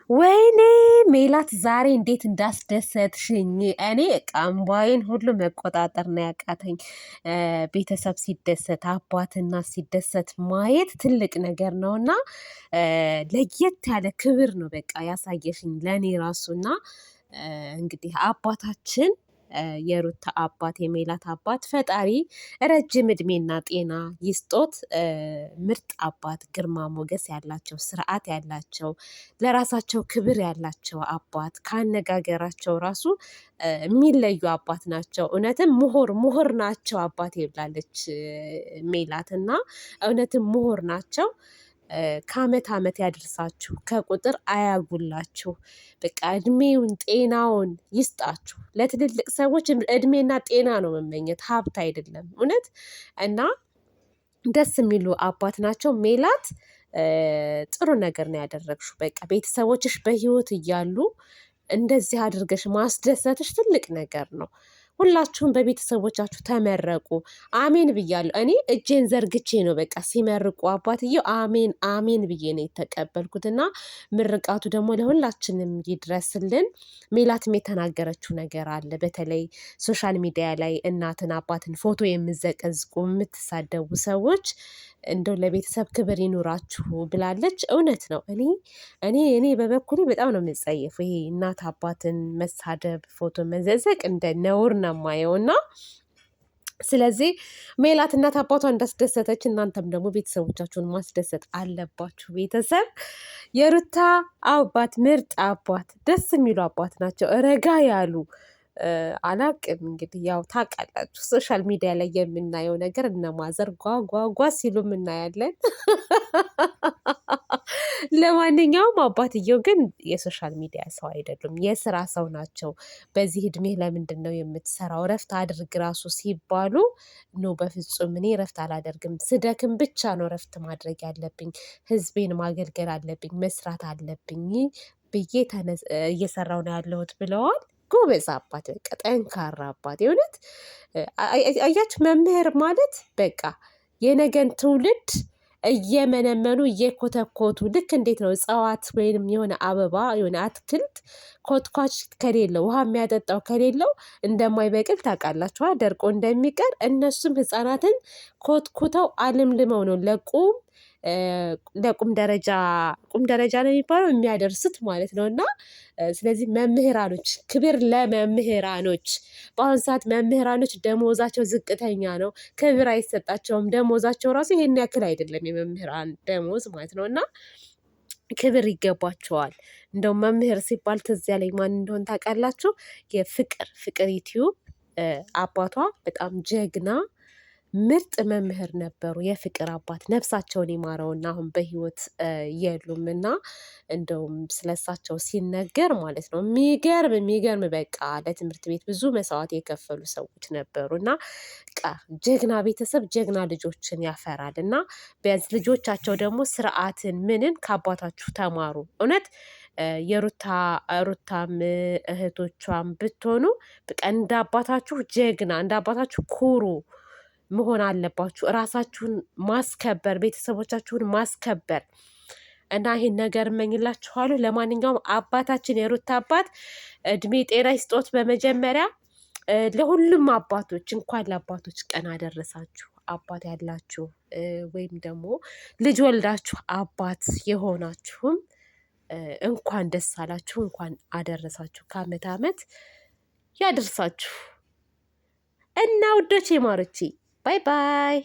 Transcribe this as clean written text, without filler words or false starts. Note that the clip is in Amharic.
ወይኔ ሜላት ዛሬ እንዴት እንዳስደሰትሽኝ! እኔ እምባዬን ሁሉ መቆጣጠር ነው ያቃተኝ። ቤተሰብ ሲደሰት አባትና ሲደሰት ማየት ትልቅ ነገር ነው እና ለየት ያለ ክብር ነው በቃ ያሳየሽኝ ለእኔ ራሱና እንግዲህ አባታችን የሩታ አባት የሜላት አባት ፈጣሪ ረጅም እድሜና ጤና ይስጦት። ምርጥ አባት፣ ግርማ ሞገስ ያላቸው፣ ስርዓት ያላቸው፣ ለራሳቸው ክብር ያላቸው አባት፣ ካነጋገራቸው ራሱ የሚለዩ አባት ናቸው። እውነትም ምሁር ናቸው አባቴ ብላለች ሜላት እና እውነትም ምሁር ናቸው። ከአመት አመት ያደርሳችሁ፣ ከቁጥር አያጉላችሁ። በቃ እድሜውን ጤናውን ይስጣችሁ። ለትልልቅ ሰዎች እድሜና ጤና ነው መመኘት፣ ሀብት አይደለም። እውነት እና ደስ የሚሉ አባት ናቸው። ሜላት ጥሩ ነገር ነው ያደረግሽው። በቃ ቤተሰቦችሽ በህይወት እያሉ እንደዚህ አድርገሽ ማስደሰትሽ ትልቅ ነገር ነው። ሁላችሁም በቤተሰቦቻችሁ ተመረቁ። አሜን ብያለሁ። እኔ እጄን ዘርግቼ ነው በቃ ሲመርቁ አባትየው አሜን አሜን ብዬ ነው የተቀበልኩትና ምርቃቱ ደግሞ ለሁላችንም ይድረስልን። ሜላትም የተናገረችው ነገር አለ። በተለይ ሶሻል ሚዲያ ላይ እናትን አባትን ፎቶ የምዘቀዝቁ የምትሳደቡ ሰዎች እንደው ለቤተሰብ ክብር ይኑራችሁ ብላለች። እውነት ነው። እኔ በበኩሌ በጣም ነው የምጸየፈው ይሄ እናት አባትን መሳደብ፣ ፎቶ መዘዘቅ እንደ ነውር ነው የማየው እና ስለዚህ ሜላት እናት አባቷ እንዳስደሰተች እናንተም ደግሞ ቤተሰቦቻችሁን ማስደሰት አለባችሁ። ቤተሰብ የሩታ አባት ምርጥ አባት፣ ደስ የሚሉ አባት ናቸው። ረጋ ያሉ አላቅም እንግዲህ ያው ታውቃላችሁ ሶሻል ሚዲያ ላይ የምናየው ነገር እነማዘር ጓጓጓ ሲሉ እናያለን። ለማንኛውም አባትየው ግን የሶሻል ሚዲያ ሰው አይደሉም፣ የስራ ሰው ናቸው። በዚህ እድሜ ለምንድን ነው የምትሰራው? እረፍት አድርግ ራሱ ሲባሉ ኖ በፍጹም እኔ እረፍት አላደርግም፣ ስደክም ብቻ ነው እረፍት ማድረግ ያለብኝ፣ ህዝቤን ማገልገል አለብኝ፣ መስራት አለብኝ ብዬ እየሰራው ነው ያለሁት ብለዋል። ጎበዝ አባት፣ በቃ ጠንካራ አባት። የእውነት አያችሁ መምህር ማለት በቃ የነገን ትውልድ እየመነመኑ እየኮተኮቱ ልክ እንዴት ነው እጽዋት ወይንም የሆነ አበባ የሆነ አትክልት ኮትኳች ከሌለው ውሃ የሚያጠጣው ከሌለው እንደማይበቅል ታውቃላችኋ፣ ደርቆ እንደሚቀር እነሱም ህፃናትን ኮትኩተው አልምልመው ነው ለቁም ደረጃ ነው የሚባለው የሚያደርሱት ማለት ነው። እና ስለዚህ መምህራኖች፣ ክብር ለመምህራኖች። በአሁኑ ሰዓት መምህራኖች ደሞዛቸው ዝቅተኛ ነው፣ ክብር አይሰጣቸውም። ደሞዛቸው ራሱ ይሄን ያክል አይደለም የመምህራን ደሞዝ ማለት ነው። እና ክብር ይገባቸዋል። እንደው መምህር ሲባል ትዝ ያለኝ ማን እንደሆን ታውቃላችሁ? የፍቅር ዩቲዩብ አባቷ በጣም ጀግና ምርጥ መምህር ነበሩ። የፍቅር አባት ነፍሳቸውን ይማረውና አሁን በህይወት የሉም እና እንደውም ስለሳቸው ሲነገር ማለት ነው የሚገርም በቃ ለትምህርት ቤት ብዙ መስዋዕት የከፈሉ ሰዎች ነበሩ እና ጀግና ቤተሰብ ጀግና ልጆችን ያፈራል እና ቢያንስ ልጆቻቸው ደግሞ ስርዓትን ምንን ከአባታችሁ ተማሩ። እውነት ሩታም እህቶቿም ብትሆኑ በቃ እንደ አባታችሁ ጀግና እንደ አባታችሁ ኩሩ መሆን አለባችሁ። እራሳችሁን ማስከበር፣ ቤተሰቦቻችሁን ማስከበር እና ይሄን ነገር እመኝላችኋለሁ። ለማንኛውም አባታችን የሩታ አባት እድሜ ጤና ይስጦት። በመጀመሪያ ለሁሉም አባቶች እንኳን ለአባቶች ቀን አደረሳችሁ። አባት ያላችሁ ወይም ደግሞ ልጅ ወልዳችሁ አባት የሆናችሁም እንኳን ደስ አላችሁ፣ እንኳን አደረሳችሁ። ከአመት አመት ያደርሳችሁ እና ውዶቼ ማሮቼ ባይ ባይ።